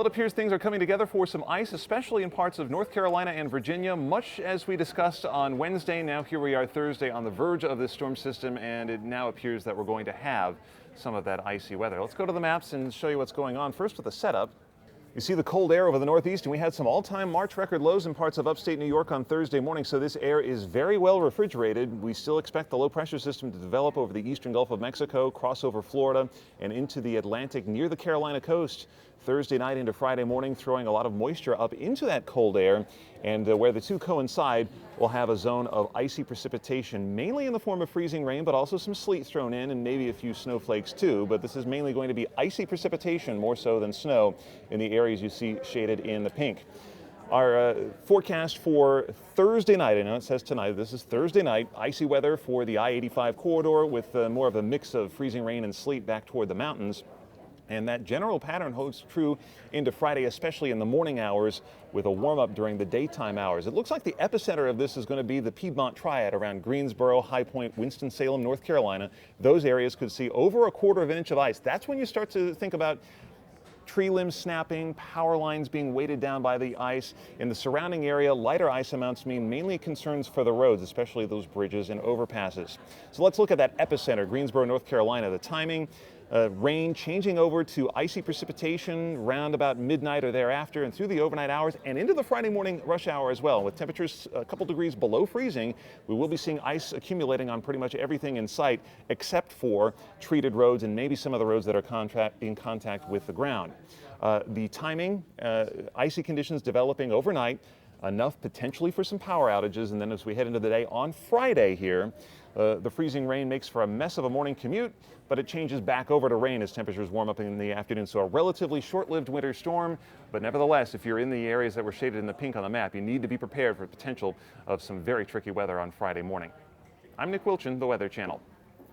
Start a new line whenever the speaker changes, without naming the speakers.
Well, it appears things are coming together for some ice, especially in parts of North Carolina and Virginia, much as we discussed on Wednesday. Now here we are Thursday on the verge of this storm system, and it now appears that we're going to have some of that icy weather. Let's go to the maps and show you what's going on. First with the setup. You see the cold air over the northeast, and we had some all-time March record lows in parts of upstate New York on Thursday morning, so this air is very well refrigerated. We still expect the low pressure system to develop over the eastern Gulf of Mexico, cross over Florida, and into the Atlantic near the Carolina coast Thursday night into Friday morning, throwing a lot of moisture up into that cold air, and where the two coincide, we'll have a zone of icy precipitation, mainly in the form of freezing rain, but also some sleet thrown in and maybe a few snowflakes too. But this is mainly going to be icy precipitation more so than snow in the areas you see shaded in the pink. Our forecast for Thursday night, I know it says tonight, this is Thursday night, icy weather for the I-85 corridor with more of a mix of freezing rain and sleet back toward the mountains. And that general pattern holds true into Friday, especially in the morning hours, with a warm-up during the daytime hours. It looks like the epicenter of this is going to be the Piedmont Triad around Greensboro, High Point, Winston-Salem, North Carolina. Those areas could see over a quarter of an inch of ice. That's when you start to think about tree limbs snapping, power lines being weighted down by the ice. In the surrounding area, lighter ice amounts mean mainly concerns for the roads, especially those bridges and overpasses. So let's look at that epicenter, Greensboro, North Carolina. The timing, rain changing over to icy precipitation around about midnight or thereafter and through the overnight hours and into the Friday morning rush hour as well. With temperatures a couple degrees below freezing, we will be seeing ice accumulating on pretty much everything in sight except for treated roads and maybe some of the roads that are in contact with the ground. The timing, icy conditions developing overnight, enough potentially for some power outages, and then as we head into the day on Friday here, the freezing rain makes for a mess of a morning commute, but it changes back over to rain as temperatures warm up in the afternoon. So a relatively short-lived winter storm, but nevertheless, if you're in the areas that were shaded in the pink on the map, you need to be prepared for the potential of some very tricky weather on Friday morning. I'm Nick Wiltgen, the Weather Channel.